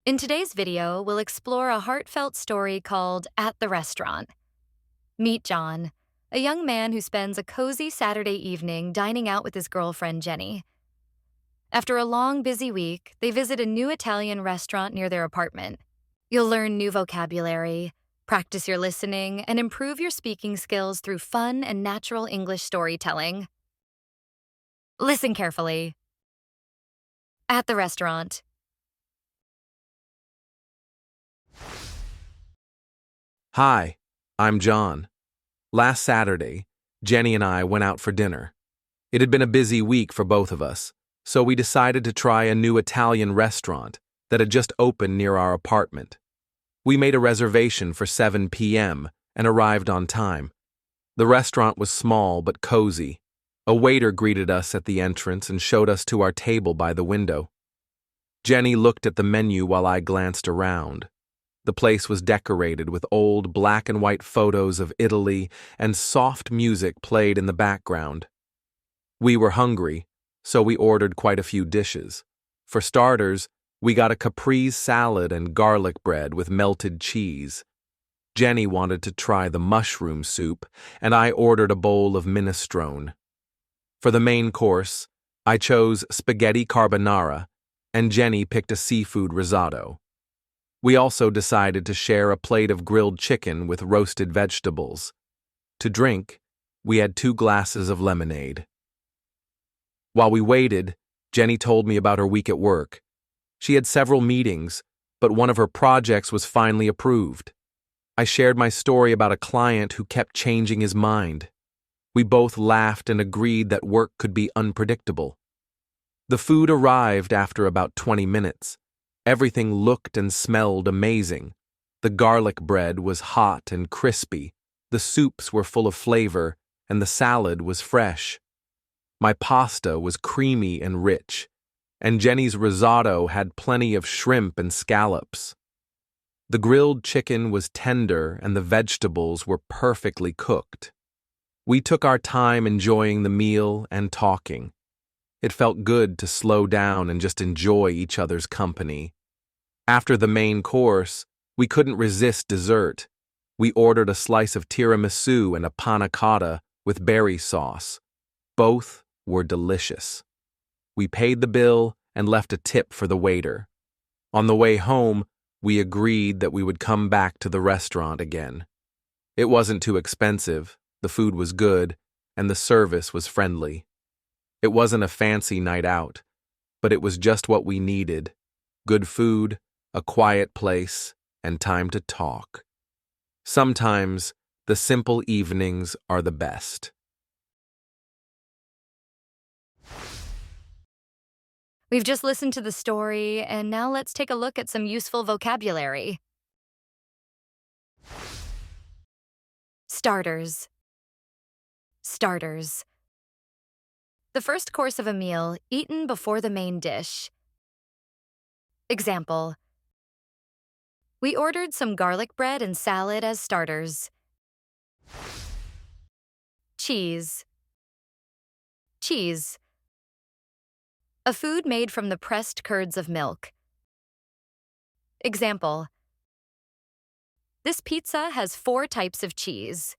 In today's video, we'll explore a heartfelt story called At the Restaurant. Meet John, a young man who spends a cozy Saturday evening dining out with his girlfriend Jenny. After a long, busy week, they visit a new Italian restaurant near their apartment. You'll learn new vocabulary, practice your listening, and improve your speaking skills through fun and natural English storytelling. Listen carefully. At the restaurant. Hi, I'm John. Last Saturday, Jenny and I went out for dinner. It had been a busy week for both of us, so we decided to try a new Italian restaurant that had just opened near our apartment. We made a reservation for 7 p.m. and arrived on time. The restaurant was small but cozy. A waiter greeted us at the entrance and showed us to our table by the window. Jenny looked at the menu while I glanced around. The place was decorated with old black and white photos of Italy, and soft music played in the background. We were hungry, so we ordered quite a few dishes. For starters, we got a caprese salad and garlic bread with melted cheese. Jenny wanted to try the mushroom soup, and I ordered a bowl of minestrone. For the main course, I chose spaghetti carbonara, and Jenny picked a seafood risotto. We also decided to share a plate of grilled chicken with roasted vegetables. To drink, we had 2 glasses of lemonade. While we waited, Jenny told me about her week at work. She had several meetings, but one of her projects was finally approved. I shared my story about a client who kept changing his mind. We both laughed and agreed that work could be unpredictable. The food arrived after about 20 minutes. Everything looked and smelled amazing. The garlic bread was hot and crispy, the soups were full of flavor, and the salad was fresh. My pasta was creamy and rich, and Jenny's risotto had plenty of shrimp and scallops. The grilled chicken was tender and the vegetables were perfectly cooked. We took our time enjoying the meal and talking. It felt good to slow down and just enjoy each other's company. After the main course, we couldn't resist dessert. We ordered a slice of tiramisu and a panna cotta with berry sauce. Both were delicious. We paid the bill and left a tip for the waiter. On the way home, we agreed that we would come back to the restaurant again. It wasn't too expensive, the food was good, and the service was friendly. It wasn't a fancy night out, but it was just what we needed: good food, a quiet place, and time to talk. Sometimes, the simple evenings are the best. We've just listened to the story, and now let's take a look at some useful vocabulary. Starters. Starters. The first course of a meal eaten before the main dish. Example: we ordered some garlic bread and salad as starters. Cheese. Cheese. A food made from the pressed curds of milk. Example: this pizza has 4 types of cheese.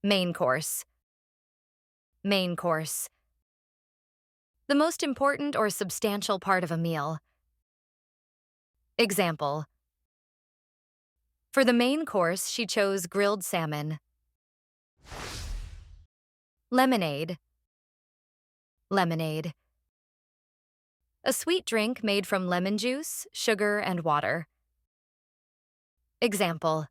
Main course. Main course. The most important or substantial part of a meal. Example: for the main course, she chose grilled salmon. Lemonade. Lemonade. A sweet drink made from lemon juice, sugar, and water. Example: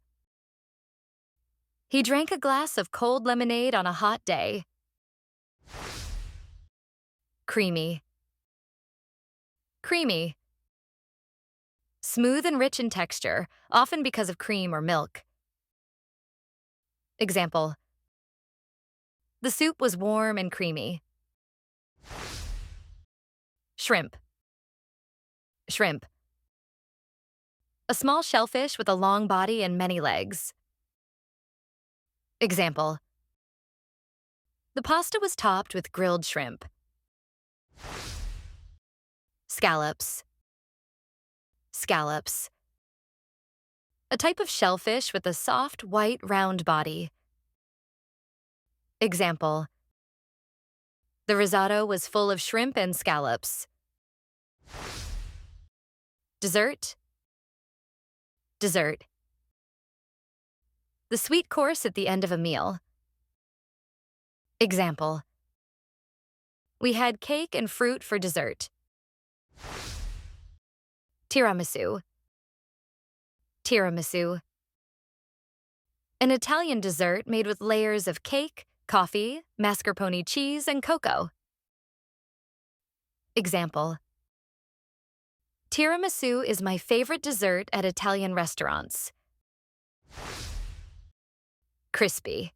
he drank a glass of cold lemonade on a hot day. Creamy. Creamy. Smooth and rich in texture, often because of cream or milk. Example: the soup was warm and creamy. Shrimp. Shrimp. A small shellfish with a long body and many legs. Example: the pasta was topped with grilled shrimp. Scallops. Scallops. A type of shellfish with a soft, white, round body. Example: the risotto was full of shrimp and scallops. Dessert. Dessert. The sweet course at the end of a meal. Example: we had cake and fruit for dessert. Tiramisu. Tiramisu. An Italian dessert made with layers of cake, coffee, mascarpone cheese, and cocoa. Example: tiramisu is my favorite dessert at Italian restaurants. Crispy.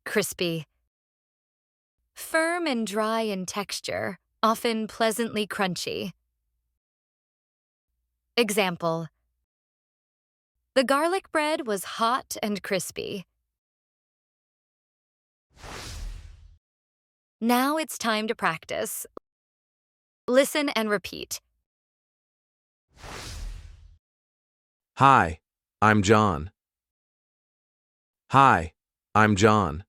Crispy. Firm and dry in texture, often pleasantly crunchy. Example: the garlic bread was hot and crispy. Now it's time to practice. Listen and repeat. Hi, I'm John. Hi, I'm John.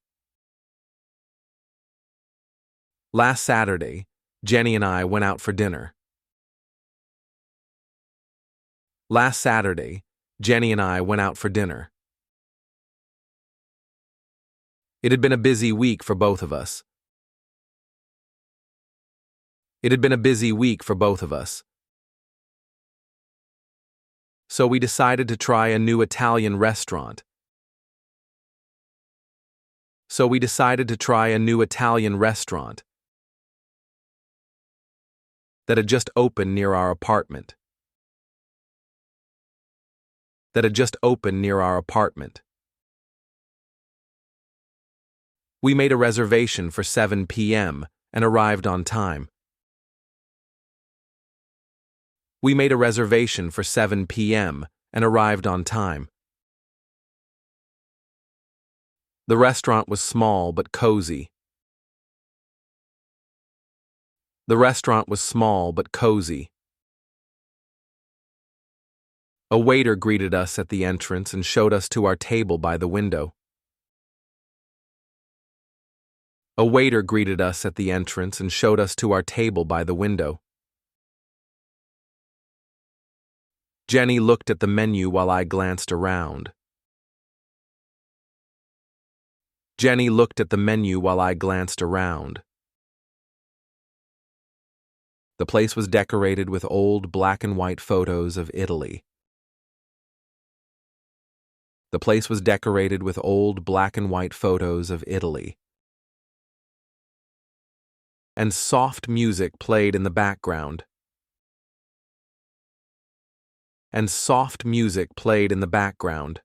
Last Saturday, Jennie and I went out for dinner. Last Saturday, Jennie and I went out for dinner. It had been a busy week for both of us. It had been a busy week for both of us. So we decided to try a new Italian restaurant. So we decided to try a new Italian restaurant that had just opened near our apartment. That had just opened near our apartment. We made a reservation for 7 p.m. and arrived on time. We made a reservation for 7 p.m. and arrived on time. The restaurant was small but cozy. The restaurant was small but cozy. A waiter greeted us at the entrance and showed us to our table by the window. A waiter greeted us at the entrance and showed us to our table by the window. Jennie looked at the menu while I glanced around. Jennie looked at the menu while I glanced around. The place was decorated with old black and white photos of Italy. The place was decorated with old black and white photos of Italy. And soft music played in the background. And soft music played in the background.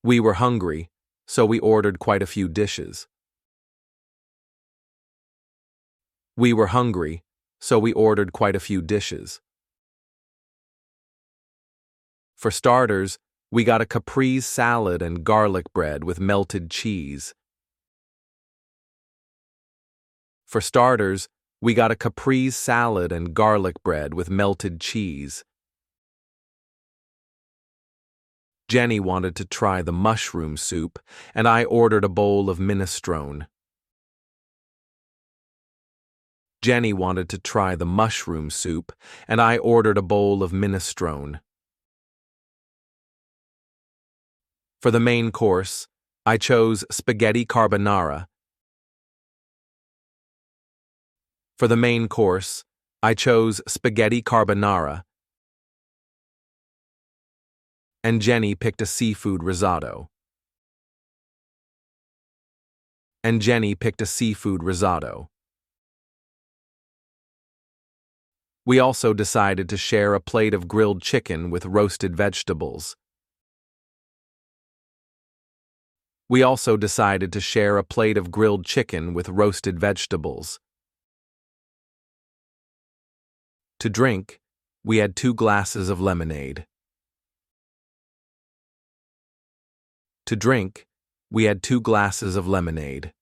We were hungry, so we ordered quite a few dishes. We were hungry, so we ordered quite a few dishes. For starters, we got a caprese salad and garlic bread with melted cheese. For starters, we got a caprese salad and garlic bread with melted cheese. Jennie wanted to try the mushroom soup, and I ordered a bowl of minestrone. Jennie wanted to try the mushroom soup, and I ordered a bowl of minestrone. For the main course, I chose spaghetti carbonara. For the main course, I chose spaghetti carbonara. And Jennie picked a seafood risotto. And Jennie picked a seafood risotto. We also decided to share a plate of grilled chicken with roasted vegetables. We also decided to share a plate of grilled chicken with roasted vegetables. To drink, we had 2 glasses of lemonade. To drink, we had 2 glasses of lemonade.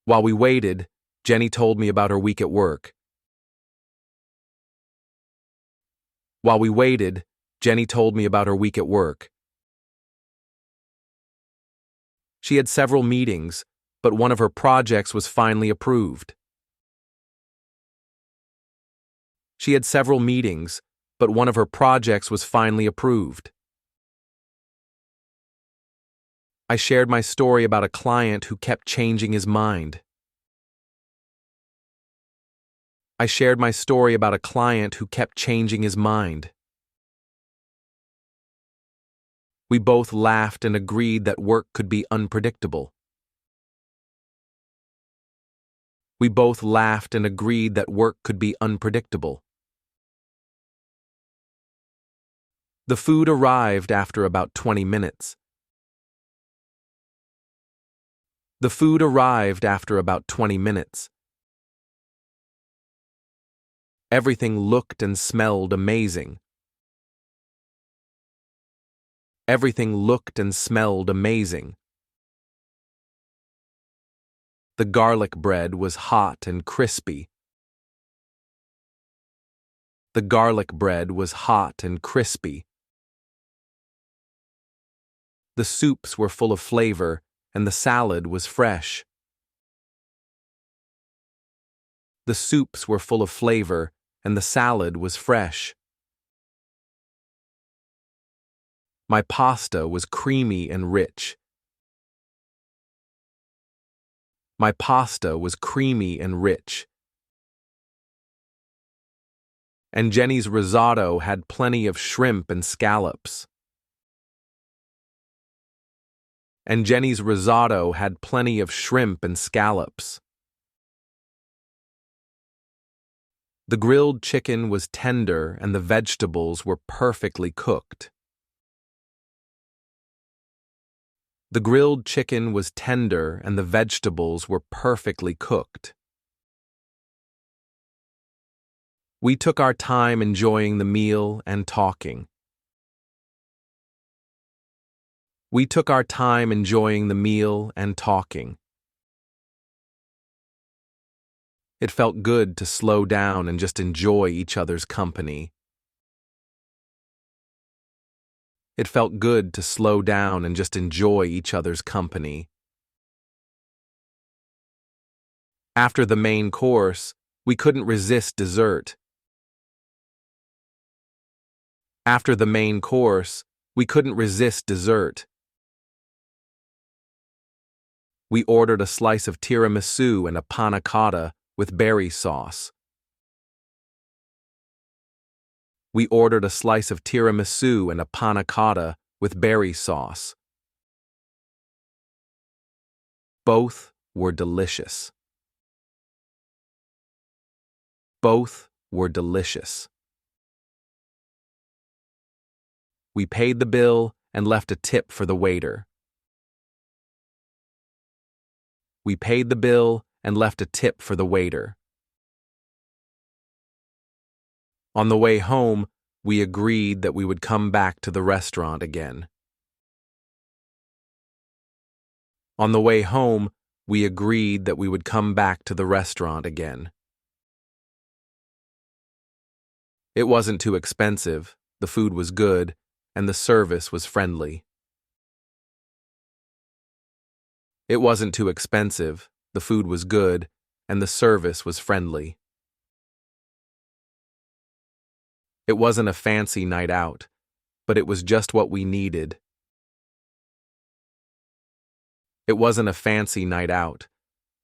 While we waited, Jennie told me about her week at work. While we waited, Jennie told me about her week at work. She had several meetings, but one of her projects was finally approved. She had several meetings, but one of her projects was finally approved. I shared my story about a client who kept changing his mind. I shared my story about a client who kept changing his mind. We both laughed and agreed that work could be unpredictable. We both laughed and agreed that work could be unpredictable. The food arrived after about 20 minutes. The food arrived after about 20 minutes. Everything looked and smelled amazing. Everything looked and smelled amazing. The garlic bread was hot and crispy. The garlic bread was hot and crispy. The soups were full of flavor, and the salad was fresh. The soups were full of flavor, and the salad was fresh. My pasta was creamy and rich. My pasta was creamy and rich. And Jennie's risotto had plenty of shrimp and scallops. And Jennie's risotto had plenty of shrimp and scallops. The grilled chicken was tender and the vegetables were perfectly cooked. The grilled chicken was tender and the vegetables were perfectly cooked. We took our time enjoying the meal and talking. We took our time enjoying the meal and talking. It felt good to slow down and just enjoy each other's company. It felt good to slow down and just enjoy each other's company. After the main course, we couldn't resist dessert. After the main course, we couldn't resist dessert. We ordered a slice of tiramisu and a panna cotta with berry sauce. We ordered a slice of tiramisu and a panna cotta with berry sauce. Both were delicious. Both were delicious. We paid the bill and left a tip for the waiter. We paid the bill and left a tip for the waiter. On the way home, we agreed that we would come back to the restaurant again. On the way home, we agreed that we would come back to the restaurant again. It wasn't too expensive, the food was good, and the service was friendly. It wasn't too expensive, the food was good, and the service was friendly. It wasn't a fancy night out, but it was just what we needed. It wasn't a fancy night out,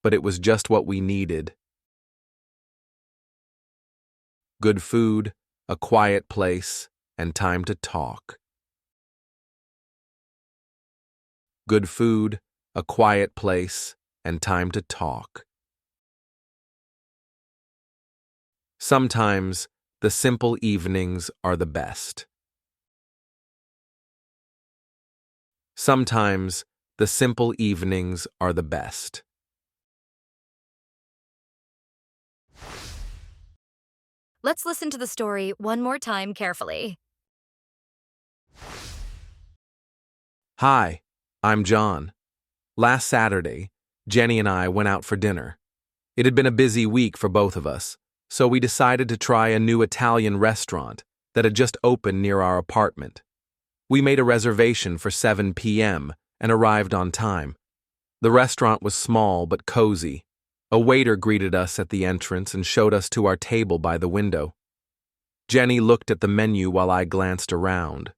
but it was just what we needed. Good food, a quiet place, and time to talk. Good food, a quiet place, and time to talk. Sometimes, the simple evenings are the best. Sometimes, the simple evenings are the best. Let's listen to the story one more time carefully. Hi, I'm John. Last Saturday, Jennie and I went out for dinner. It had been a busy week for both of us, so we decided to try a new Italian restaurant that had just opened near our apartment. We made a reservation for 7 p.m. and arrived on time. The restaurant was small but cozy. A waiter greeted us at the entrance and showed us to our table by the window. Jennie looked at the menu while I glanced around.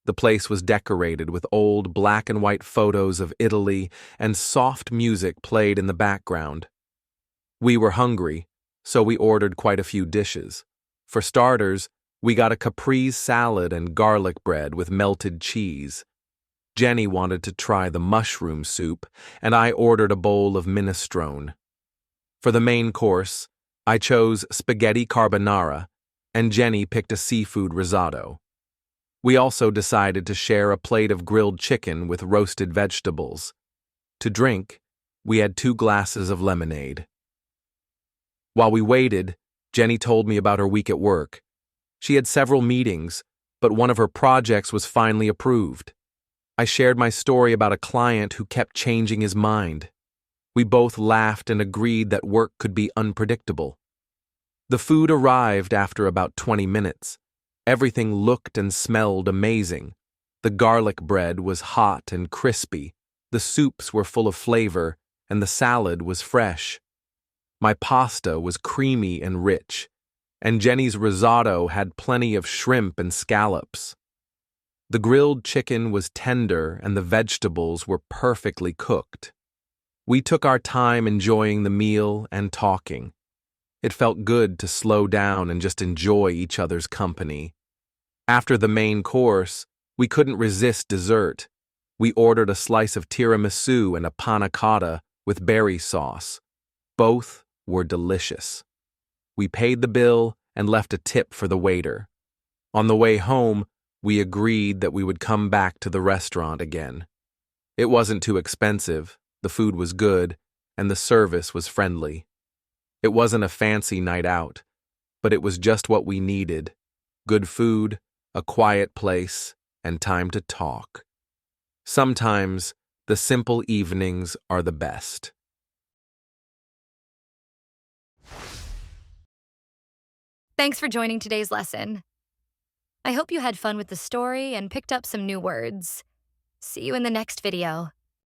The place was decorated with old black and white photos of Italy, and soft music played in the background. We were hungry, so we ordered quite a few dishes. For starters, we got a caprese salad and garlic bread with melted cheese. Jennie wanted to try the mushroom soup, and I ordered a bowl of minestrone. For the main course, I chose spaghetti carbonara, and Jennie picked a seafood risotto. We also decided to share a plate of grilled chicken with roasted vegetables. To drink, we had 2 glasses of lemonade. While we waited, Jennie told me about her week at work. She had several meetings, but one of her projects was finally approved. I shared my story about a client who kept changing his mind. We both laughed and agreed that work could be unpredictable. The food arrived after about 20 minutes. Everything looked and smelled amazing. The garlic bread was hot and crispy, the soups were full of flavor, and the salad was fresh. My pasta was creamy and rich, and Jennie's risotto had plenty of shrimp and scallops. The grilled chicken was tender and the vegetables were perfectly cooked. We took our time enjoying the meal and talking. It felt good to slow down and just enjoy each other's company. After the main course, we couldn't resist dessert. We ordered a slice of tiramisu and a panna cotta with berry sauce. Both were delicious. We paid the bill and left a tip for the waiter. On the way home, we agreed that we would come back to the restaurant again. It wasn't too expensive, the food was good, and the service was friendly. It wasn't a fancy night out, but it was just what we needed: good food, a quiet place, and time to talk. Sometimes, the simple evenings are the best. Thanks for joining today's lesson. I hope you had fun with the story and picked up some new words. See you in the next video.